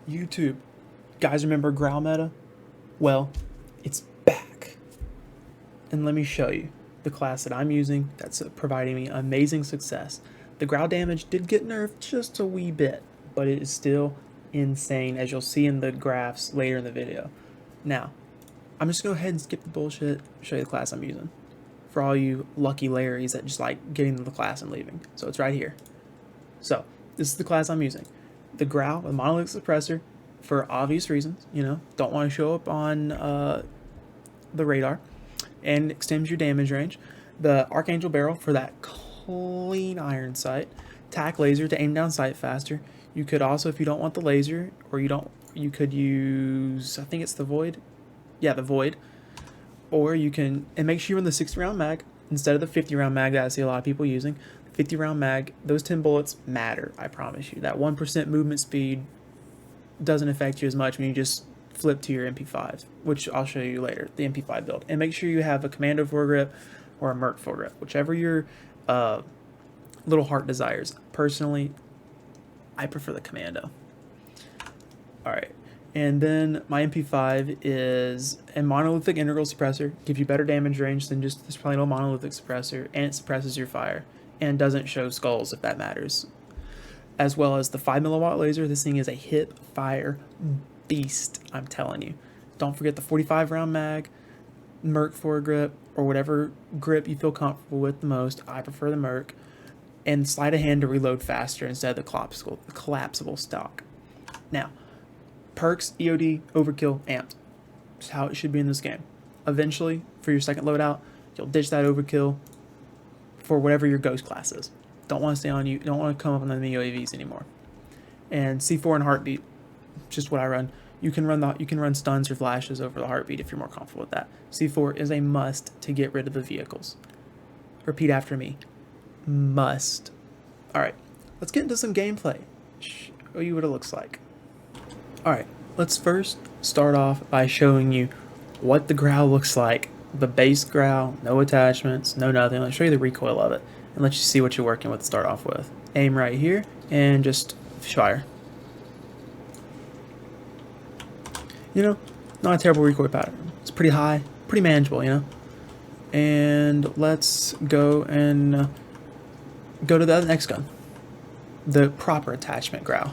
YouTube, guys, remember Grau meta? Well, it's back. And let me show you the class that I'm using that's providing me amazing success. The Grau damage did get nerfed just a wee bit, but it is still insane, as you'll see in the graphs later in the video. Now, I'm just going to go ahead and skip the bullshit, show you the class I'm using. For all you lucky Larrys that just like getting to the class and leaving. So it's right here. So, this is the class I'm using. The Grau with monolithic suppressor, for obvious reasons, don't want to show up on the radar, and extends your damage range. The Archangel Barrel for that clean iron sight. Tac laser to aim down sight faster. You could also, if you don't want the laser, or you could use, I think it's the Void. Yeah, the Void. Or you can, and make sure you run the 60 round mag instead of the 50 round mag that I see a lot of people using. 50 round mag, those 10 bullets matter, I promise you. That 1% movement speed doesn't affect you as much when you just flip to your MP5, which I'll show you later, the MP5 build. And make sure you have a Commando foregrip or a Merc foregrip, whichever your little heart desires. Personally, I prefer the Commando. Alright, and then my MP5 is a monolithic integral suppressor, gives you better damage range than just this plain old monolithic suppressor, and it suppresses your fire, and doesn't show skulls if that matters. As well as the 5 milliwatt laser. This thing is a hip fire beast, I'm telling you. Don't forget the 45 round mag, Merc foregrip, or whatever grip you feel comfortable with the most. I prefer the Merc. And sleight of hand to reload faster instead of the collapsible stock. Now, perks, EOD, overkill, amped. That's how it should be in this game. Eventually, for your second loadout, you'll ditch that overkill for whatever your ghost class is. Don't want to stay on you. Don't want to come up on the UAVs anymore. And C4 and heartbeat, just what I run. You can run stuns or flashes over the heartbeat if you're more comfortable with that. C4 is a must to get rid of the vehicles. Repeat after me. Must. Alright, let's get into some gameplay. Show you what it looks like. Alright, let's first start off by showing you what the Grau looks like. The base Grau, no attachments, no nothing. Let's show you the recoil of it and let you see what you're working with to start off with. Aim right here and just fire. Not a terrible recoil pattern. It's pretty high, pretty manageable, And let's go and go to the next gun. The proper attachment Grau.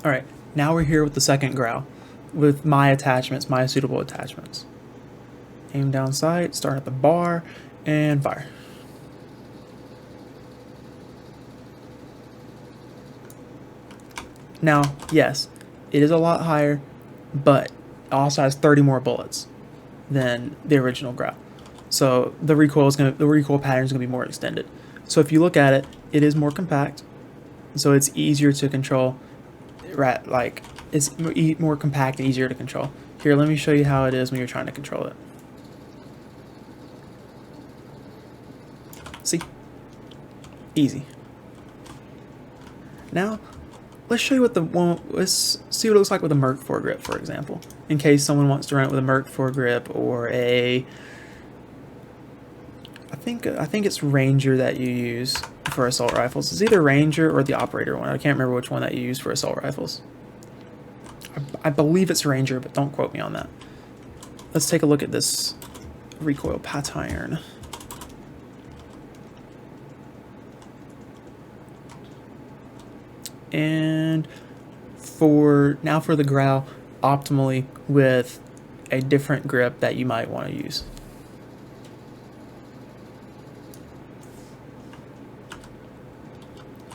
Alright, now we're here with the second Grau, with my attachments, my suitable attachments. Aim down sight, start at the bar, and fire. Now, yes, it is a lot higher, but it also has 30 more bullets than the original Grau. So the recoil pattern is going to be more extended. So if you look at it, it is more compact, so it's easier to control. Right, it's more compact and easier to control. Here, let me show you how it is when you're trying to control it. See? Easy. Now, let's show you let's see what it looks like with a Merc foregrip, for example. In case someone wants to run it with a Merc foregrip or a... I think it's Ranger that you use for assault rifles. It's either Ranger or the operator one. I can't remember which one that you use for assault rifles. I believe it's Ranger, but don't quote me on that. Let's take a look at this recoil pattern. And for the Grau, optimally with a different grip that you might want to use.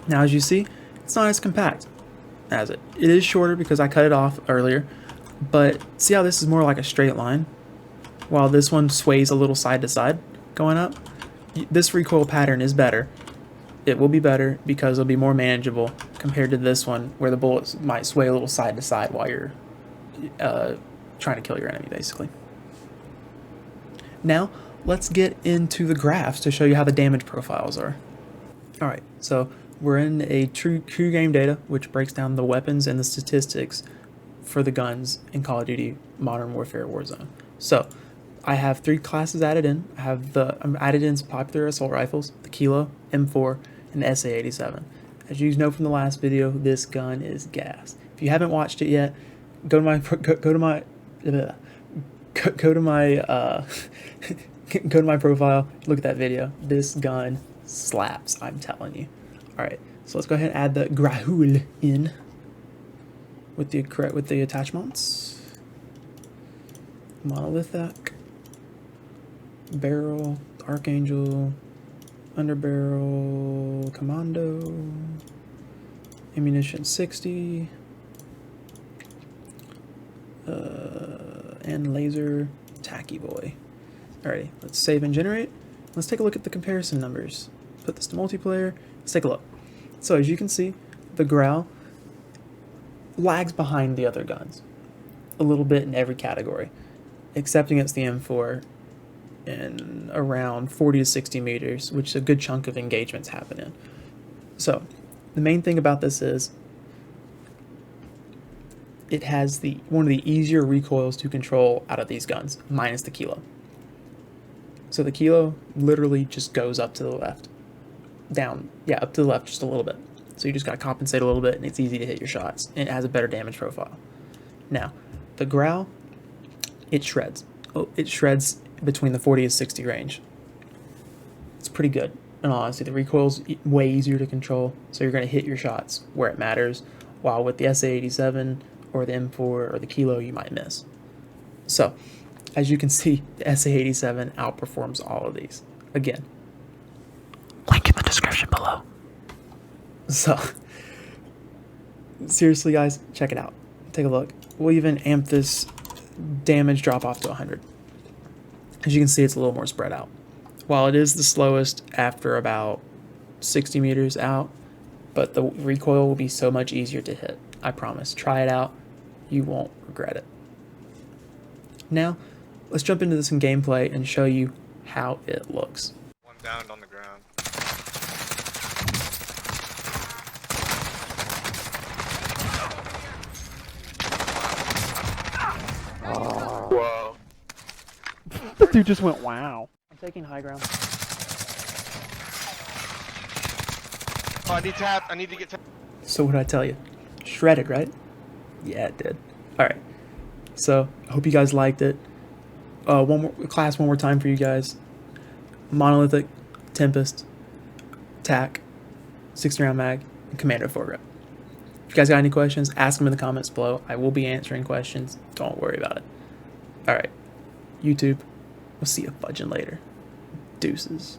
Now, as you see, it's not as compact as it. It is shorter because I cut it off earlier, but see how this is more like a straight line, while this one sways a little side to side going up? This recoil pattern is better. It will be better because it'll be more manageable compared to this one, where the bullets might sway a little side to side while you're trying to kill your enemy, basically. Now, let's get into the graphs to show you how the damage profiles are. Alright, so we're in a true game data, which breaks down the weapons and the statistics for the guns in Call of Duty Modern Warfare Warzone. So, I have 3 classes added in. I'm added in some popular assault rifles, the Kilo, M4, and the SA-87. As you know from the last video, this gun is gas. If you haven't watched it yet, go to my go to my profile, look at that video. This gun slaps, I'm telling you. All right, so let's go ahead and add the Grau in with the attachments. Monolithic, barrel, Archangel, underbarrel, commando, ammunition 60, and laser tacky boy. Alrighty, let's save and generate. Let's take a look at the comparison numbers. Put this to multiplayer. Let's take a look. So as you can see, the Grau lags behind the other guns a little bit in every category, except against the M4 in around 40 to 60 meters, which a good chunk of engagements happen in. So the main thing about this is it has one of the easier recoils to control out of these guns, minus the Kilo. So the Kilo literally just goes up to the left, up to the left just a little bit. So you just got to compensate a little bit, and it's easy to hit your shots, and it has a better damage profile. Now, the Grau, it shreds. It shreds between the 40 and 60 range. It's pretty good. And honestly, the recoil's way easier to control, so you're going to hit your shots where it matters, while with the SA-87 or the M4 or the Kilo, you might miss. So, as you can see, the SA-87 outperforms all of these. Again, link in the description below. So, seriously guys, check it out. Take a look. We'll even amp this damage drop off to 100. As you can see, it's a little more spread out. While it is the slowest after about 60 meters out, but the recoil will be so much easier to hit. I promise. Try it out. You won't regret it. Now, let's jump into some gameplay and show you how it looks. One down on the ground. Whoa. That dude just went wow. I'm taking high ground. Oh, I need tap. I need to get tap. So what did I tell you? Shredded, right? Yeah, it did. Alright. So, I hope you guys liked it. One more time for you guys. Monolithic, Tempest, TAC, 60-round mag, and Commando foregrip. If you guys got any questions, ask them in the comments below. I will be answering questions. Don't worry about it. Alright. YouTube, we'll see you fudging later. Deuces.